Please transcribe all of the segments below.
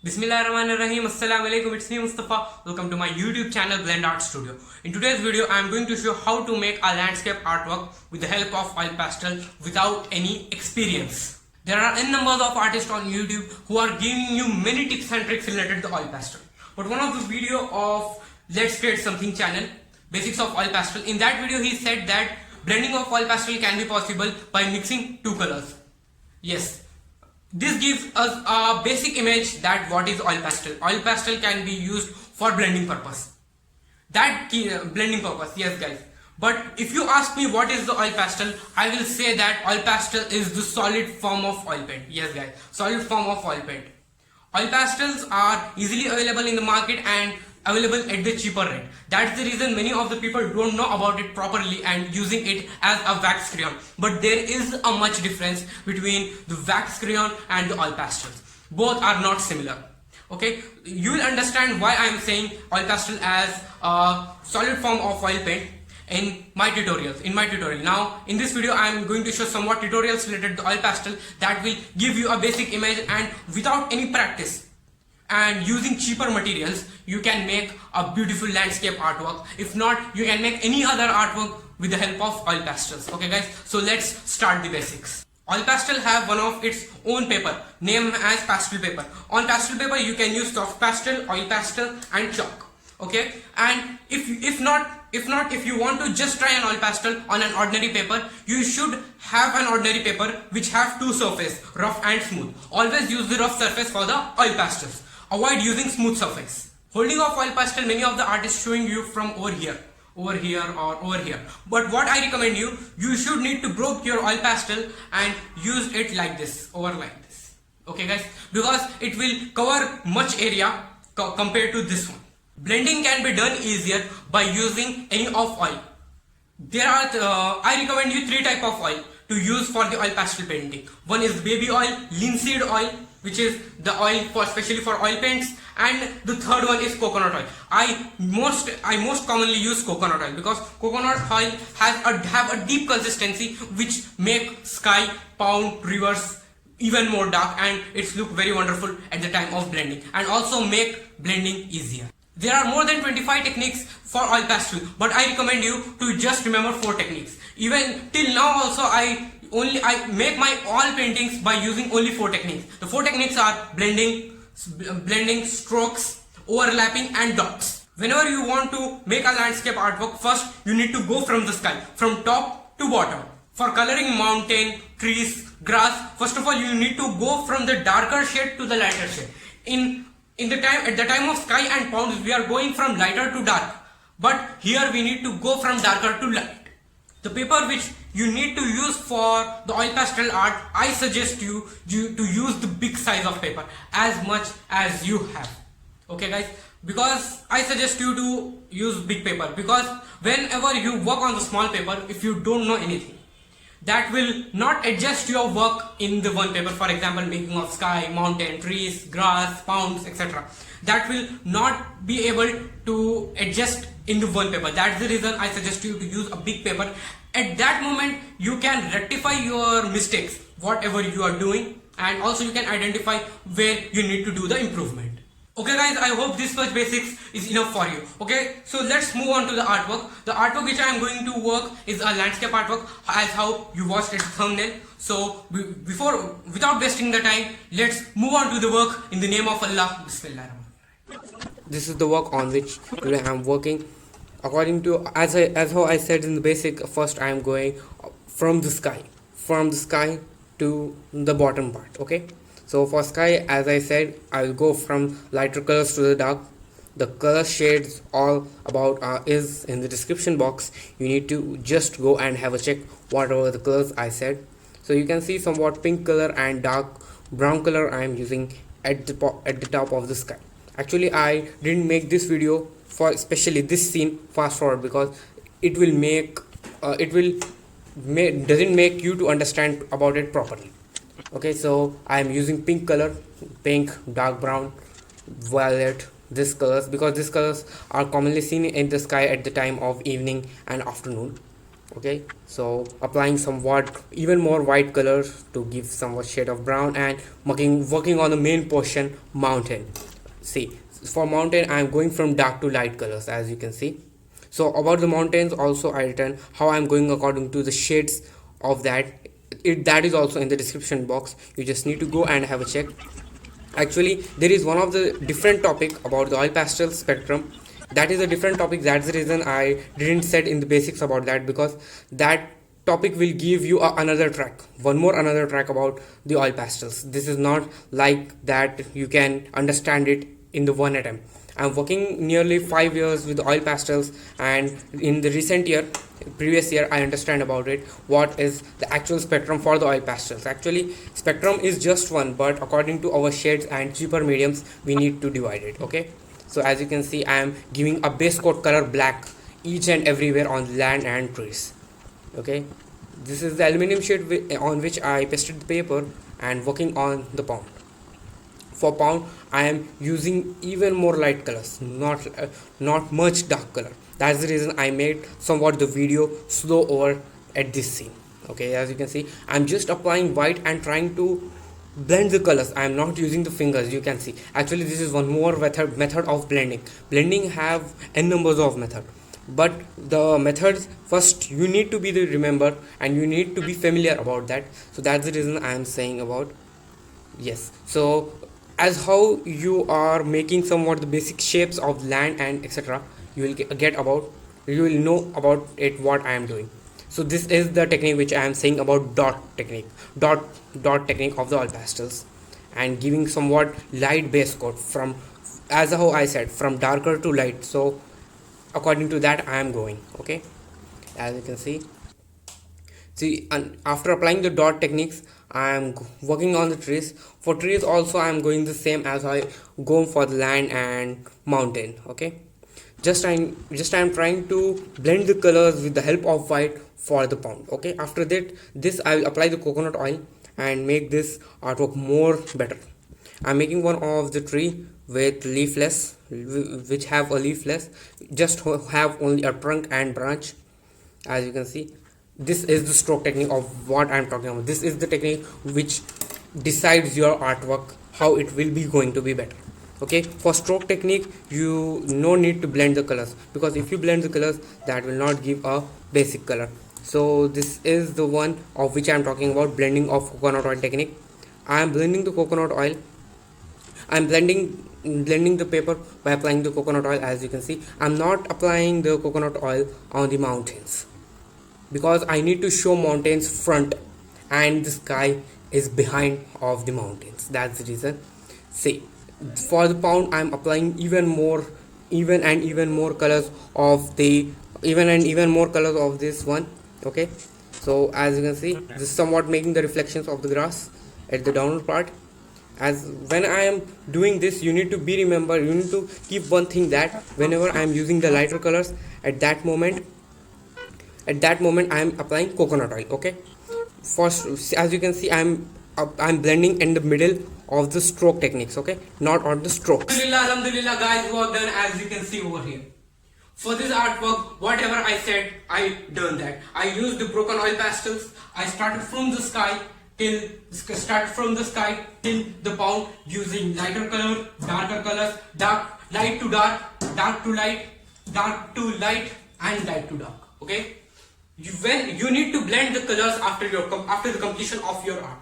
Bismillahirrahmanirrahim. Assalamu alaikum. It's me Mustafa. Welcome to my YouTube channel Blend Art Studio. In today's video, I am going to show how to make a landscape artwork with the help of oil pastel without any experience. There are n numbers of artists on YouTube who are giving you many tips and tricks related to oil pastel. But one of the video of Let's Create Something channel, Basics of Oil Pastel, in that video he said that blending of oil pastel can be possible by mixing two colors. Yes. This gives us a basic image that what is oil pastel. Oil pastel can be used for blending purpose. Blending purpose, yes guys. But if you ask me what is the oil pastel, I will say that oil pastel is the solid form of oil paint. Yes guys, solid form of oil paint. Oil pastels are easily available in the market and available at the cheaper rate. That's the reason many of the people don't know about it properly and using it as a wax crayon. But there is a much difference between the wax crayon and the oil pastels. Both are not similar. Okay, you will understand why I am saying oil pastel as a solid form of oil paint in my tutorial. Now in this video I am going to show somewhat tutorials related to oil pastel that will give you a basic image, and without any practice and using cheaper materials you can make a beautiful landscape artwork. If not, you can make any other artwork with the help of oil pastels. Okay guys, so let's start the basics. Oil pastel have one of its own paper named as pastel paper. On pastel paper you can use soft pastel, oil pastel and chalk. Okay, and if you want to just try an oil pastel on an ordinary paper, you should have an ordinary paper which have two surface, rough and smooth. Always use the rough surface for the oil pastels. Avoid using smooth surface. Holding of oil pastel, many of the artists showing you from over here or over here. But what I recommend you should need to break your oil pastel and use it like this, over like this. Okay guys, because it will cover much area compared to this one. Blending can be done easier by using any of oil. There are I recommend you three type of oil to use for the oil pastel painting. One is baby oil, linseed oil, which is the oil for especially for oil paints, and the third one is coconut oil. I most commonly use coconut oil because coconut oil have a deep consistency which make sky, pond, rivers even more dark, and it's look very wonderful at the time of blending and also make blending easier. There are more than 25 techniques for oil pastel, but I recommend you to just remember 4 techniques. Even till now also I make my oil paintings by using only 4 techniques. The 4 techniques are blending, strokes, overlapping and dots. Whenever you want to make a landscape artwork, first you need to go from the sky, from top to bottom. For coloring mountain, trees, grass, first of all you need to go from the darker shade to the lighter shade. At the time of sky and ponds, we are going from lighter to dark, but here we need to go from darker to light. The paper which you need to use for the oil pastel art, I suggest you to use the big size of paper as much as you have. Okay guys, because I suggest you to use big paper, because whenever you work on the small paper, if you don't know anything, that will not adjust your work in the one paper. For example, making of sky, mountain, trees, grass, ponds, etc. That will not be able to adjust in the one paper. That's the reason I suggest you to use a big paper. At that moment, you can rectify your mistakes, whatever you are doing, and also you can identify where you need to do the improvement. Okay guys, I hope this much basics is enough for you. Okay, so let's move on to the artwork. The artwork which I am going to work is a landscape artwork, as how you watched its thumbnail. So without wasting the time, let's move on to the work in the name of Allah. Bismillah. This is the work on which today I am working. According to as how I said in the basic, first I am going from the sky to the bottom part. Okay. So for sky, as I said, I will go from lighter colors to the dark. The color shades all about is in the description box. You need to just go and have a check whatever the colors I said. So you can see somewhat pink color and dark brown color I am using at the top of the sky. Actually, I didn't make this video for especially this scene fast forward because it will doesn't make you to understand about it properly. Okay, so I am using pink color, pink, dark brown, violet, these colors, because these colors are commonly seen in the sky at the time of evening and afternoon. Okay, so applying somewhat even more white color to give somewhat shade of brown, and working on the main portion, mountain. See, for mountain I am going from dark to light colors, as you can see. So about the mountains also I written how I am going according to the shades of that. That is also in the description box. You just need to go and have a check. Actually, there is one of the different topic about the oil pastel spectrum. That is a different topic. That's the reason I didn't set in the basics about that, because that topic will give you another track, another track about the oil pastels. This is not like that you can understand it in the one attempt. I'm working nearly 5 years with oil pastels, and in the previous year, I understand about it. What is the actual spectrum for the oil pastels? Actually, spectrum is just one, but according to our shades and cheaper mediums, we need to divide it. Okay. So as you can see, I am giving a base coat color black each and everywhere on land and trees. Okay. This is the aluminum sheet on which I pasted the paper and working on the pound. For pound I am using even more light colors, not much dark color. That's the reason I made somewhat the video slow over at this scene. Okay, as you can see, I'm just applying white and trying to blend the colors. I am not using the fingers. You can see, actually this is one more method of blending have n numbers of method, but the methods first you need to be the remember and you need to be familiar about that. So that's the reason I am saying about. Yes, so as how you are making somewhat the basic shapes of land and etc, you will you will know about it what I am doing. So this is the technique which I am saying about dot dot technique of the oil pastels, and giving somewhat light base coat from, as how I said, from darker to light. So according to that I am going. Okay, as you can see, and after applying the dot techniques I am working on the trees. For trees also I am going the same as I go for the land and mountain. Okay, just I'm trying to blend the colors with the help of white for the pound. Okay, after that this I will apply the coconut oil and make this artwork more better. I'm making one of the tree with leafless, which have a leafless, just have only a trunk and branch. As you can see, this is the stroke technique of what I'm talking about. This is the technique which decides your artwork how it will be going to be better. Okay, for stroke technique you no need to blend the colors, because if you blend the colors that will not give a basic color. So this is the one of which I'm talking about, blending of coconut oil technique. I am blending the coconut oil. I'm blending the paper by applying the coconut oil. As you can see, I'm not applying the coconut oil on the mountains, because I need to show mountains front and the sky is behind of the mountains. That's the reason. See, for the pound I'm applying even more colors of the even more colors of this one. Okay, so as you can see, this is somewhat making the reflections of the grass at the downward part. As when I am doing this, you need to keep one thing, that whenever I am using the lighter colors, at that moment I am applying coconut oil. Okay, first as you can see, I'm blending in the middle of the stroke techniques. Okay, not on the strokes. Alhamdulillah guys, work done. As you can see over here, for this artwork whatever I said I done that. I used the broken oil pastels. I started from the sky till the pound, using lighter color, darker colors, light to dark, dark to light, dark to light, and light to dark. Okay, when you need to blend the colors after the completion of your art,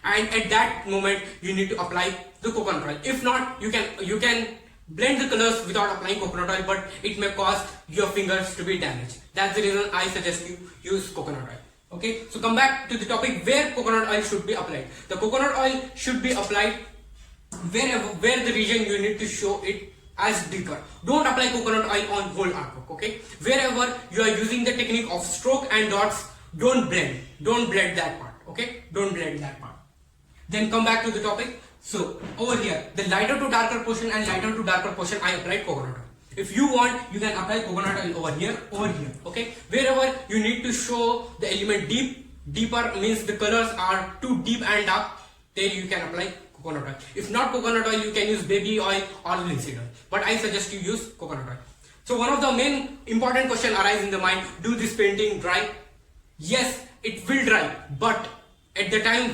and at that moment you need to apply the coconut oil. If not, you can blend the colors without applying coconut oil, but it may cause your fingers to be damaged. That's the reason I suggest you use coconut oil. Okay, so come back to the topic where coconut oil should be applied. The coconut oil should be applied where the region you need to show it as deeper. Don't apply coconut oil on whole artwork. Okay, wherever you are using the technique of stroke and dots, don't blend that part. Okay, don't blend that part. Then come back to the topic. So over here, the lighter to darker portion and lighter to darker portion, I applied coconut oil. If you want, you can apply coconut oil over here. Okay, wherever you need to show the element deeper means the colors are too deep and dark, there you can apply coconut oil. If not coconut oil, you can use baby oil or linseed oil, but I suggest you use coconut oil. So one of the main important question arises in the mind: do this painting dry? Yes, it will dry, but at the time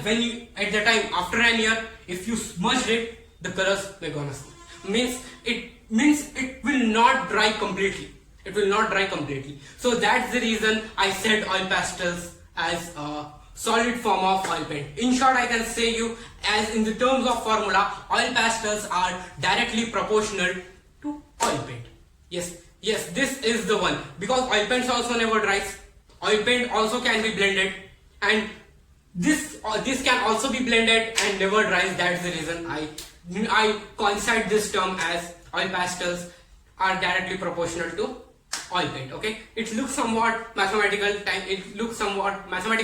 after an year, if you smudged it, the colors may gonna see. Means it will not dry completely. It will not dry completely. So that's the reason I said oil pastels as a solid form of oil paint. In short, I can say you, as in the terms of formula, oil pastels are directly proportional to oil paint. Yes, this is the one, because oil paints also never dries. Oil paint also can be blended, and this can also be blended and never dries. That's the reason I coincide this term as oil pastels are directly proportional to oil paint. Okay, it looks somewhat mathematical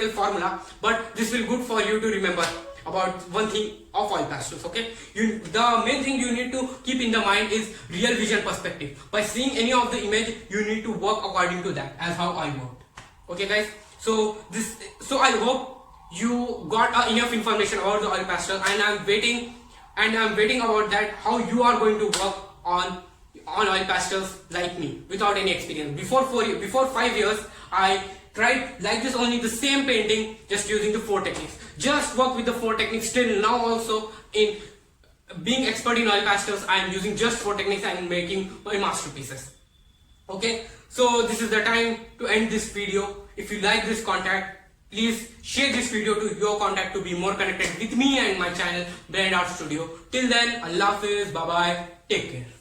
formula, but this will good for you to remember about one thing of oil pastels. Okay, the main thing you need to keep in the mind is real vision perspective. By seeing any of the image, you need to work according to that, as how I worked. Okay guys, so I hope you got enough information about the oil pastel, and I'm waiting about that, how you are going to work on oil pastels like me without any experience. Before 5 years, I tried like this only, the same painting, just using the 4 techniques. Just work with the 4 techniques. Still now also, in being expert in oil pastels, I am using just 4 techniques and making my masterpieces. Okay, so this is the time to end this video. If you like this content, please share this video to your contact to be more connected with me and my channel Blend Art Studio. Till then, Allah Hafiz, bye bye, take care.